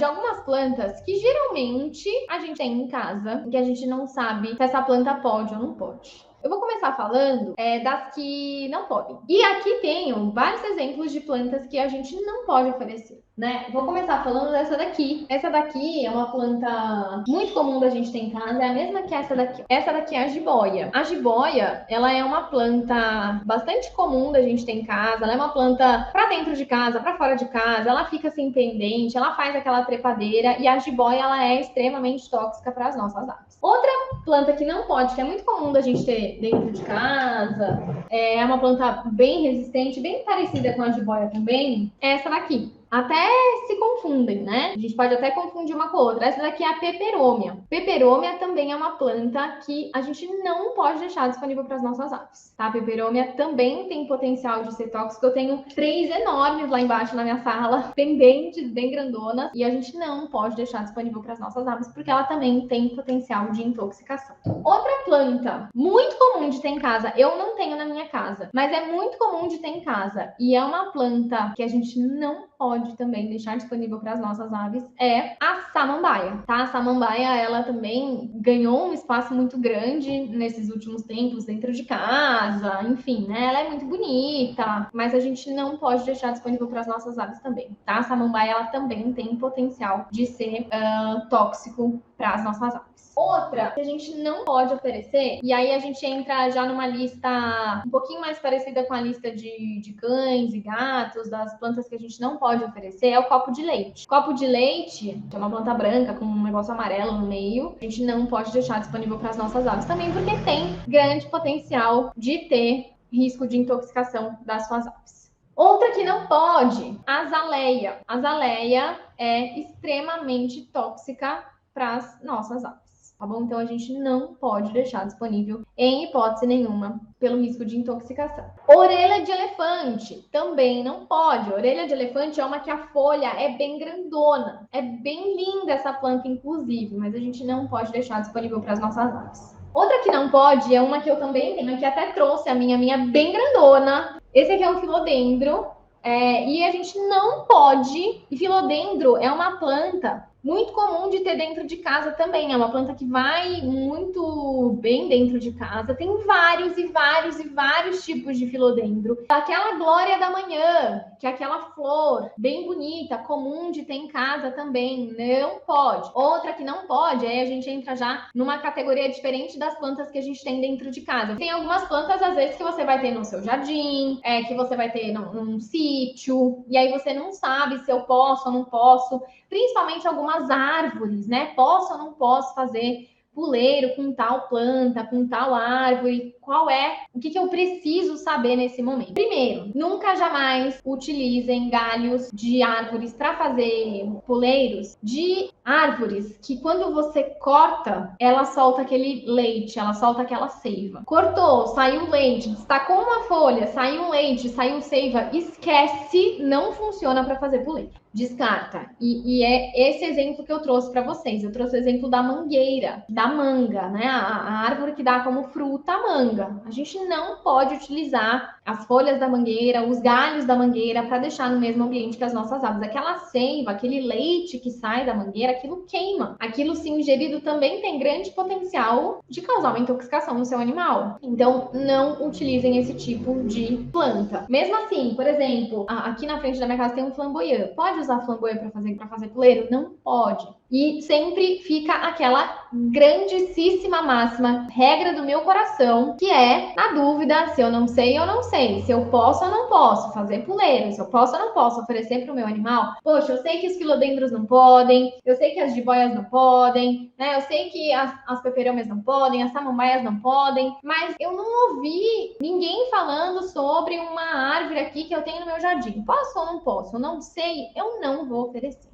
algumas plantas que geralmente a gente tem em casa, que a gente não sabe se essa planta pode ou não pode. Eu vou começar falando das que não podem. E aqui tenho vários exemplos de plantas que a gente não pode oferecer, né? Vou começar falando dessa daqui. Essa daqui é uma planta muito comum da gente ter em casa, é a mesma que essa daqui. Essa daqui é a jiboia. A jiboia, ela é uma planta bastante comum da gente ter em casa. Ela é uma planta para dentro de casa, para fora de casa. Ela fica assim pendente, ela faz aquela trepadeira e a jiboia, ela é extremamente tóxica para as nossas aves. Outra planta que não pode, que é muito comum da gente ter dentro de casa, é uma planta bem resistente, bem parecida com a jiboia também, é essa daqui. Até se confundem, né? A gente pode até confundir uma com a outra. Essa daqui é a peperômia. Peperômia também é uma planta que a gente não pode deixar disponível para as nossas aves, tá? A peperômia também tem potencial de ser tóxico. Eu tenho 3 enormes lá embaixo na minha sala, pendentes, bem grandonas, e a gente não pode deixar disponível para as nossas aves, porque ela também tem potencial de intoxicação. Outra planta muito comum de ter em casa, eu não tenho na minha casa, mas é muito comum de ter em casa, e é uma planta que a gente não pode também deixar disponível para as nossas aves, é a samambaia, tá? A samambaia, ela também ganhou um espaço muito grande nesses últimos tempos dentro de casa, enfim, né? Ela é muito bonita, mas a gente não pode deixar disponível para as nossas aves também, tá? A samambaia, ela também tem potencial de ser tóxico para as nossas aves. Outra que a gente não pode oferecer, e aí a gente entra já numa lista um pouquinho mais parecida com a lista de cães e gatos, das plantas que a gente não pode oferecer, é o copo de leite. Copo de leite, que é uma planta branca com um negócio amarelo no meio, a gente não pode deixar disponível para as nossas aves também, porque tem grande potencial de ter risco de intoxicação das suas aves. Outra que não pode, azaleia. Azaleia é extremamente tóxica para as nossas aves, tá bom? Então a gente não pode deixar disponível em hipótese nenhuma pelo risco de intoxicação. Orelha de elefante também não pode. Orelha de elefante é uma que a folha é bem grandona, é bem linda essa planta inclusive, mas a gente não pode deixar disponível para as nossas aves. Outra que não pode é uma que eu também tenho, que até trouxe a minha bem grandona. Esse aqui é um filodendro. E a gente não pode. E filodendro é uma planta muito comum de ter dentro de casa também. É uma planta que vai muito bem dentro de casa. Tem vários e vários e vários tipos de filodendro. Aquela glória da manhã, que é aquela flor bem bonita, comum de ter em casa também, não pode. Outra que não pode, aí a gente entra já numa categoria diferente das plantas que a gente tem dentro de casa. Tem algumas plantas, às vezes, que você vai ter no seu jardim, que você vai ter num sítio, e aí você não sabe se eu posso ou não posso, principalmente algumas árvores, né? Posso ou não posso fazer puleiro com tal planta, com tal árvore? Qual é? O que eu preciso saber nesse momento? Primeiro, nunca jamais utilizem galhos de árvores para fazer puleiros de árvores que quando você corta, ela solta aquele leite, ela solta aquela seiva. Cortou, saiu leite, destacou uma folha, saiu leite, saiu seiva, esquece, não funciona para fazer puleiro. Descarta. E é esse exemplo que eu trouxe para vocês. Eu trouxe o exemplo da mangueira, da manga, né? A árvore que dá como fruta a manga. A gente não pode utilizar as folhas da mangueira, os galhos da mangueira para deixar no mesmo ambiente que as nossas aves. Aquela seiva, aquele leite que sai da mangueira, aquilo queima. Aquilo, se ingerido, também tem grande potencial de causar uma intoxicação no seu animal. Então, não utilizem esse tipo de planta. Mesmo assim, por exemplo, aqui na frente da minha casa tem um flamboyant. Pode usar flamboyant para fazer puleiro? Não pode. E sempre fica aquela grandíssima máxima regra do meu coração, que é, na dúvida, se eu não sei, eu não sei. Se eu posso ou não posso fazer puleiro, se eu posso ou não posso oferecer para o meu animal. Poxa, eu sei que os filodendros não podem, eu sei que as jiboias não podem, né? Eu sei que as peperômias não podem, as samambaias não podem, mas eu não ouvi ninguém falando sobre uma árvore aqui que eu tenho no meu jardim. Posso ou não posso? Eu não sei, eu não vou oferecer.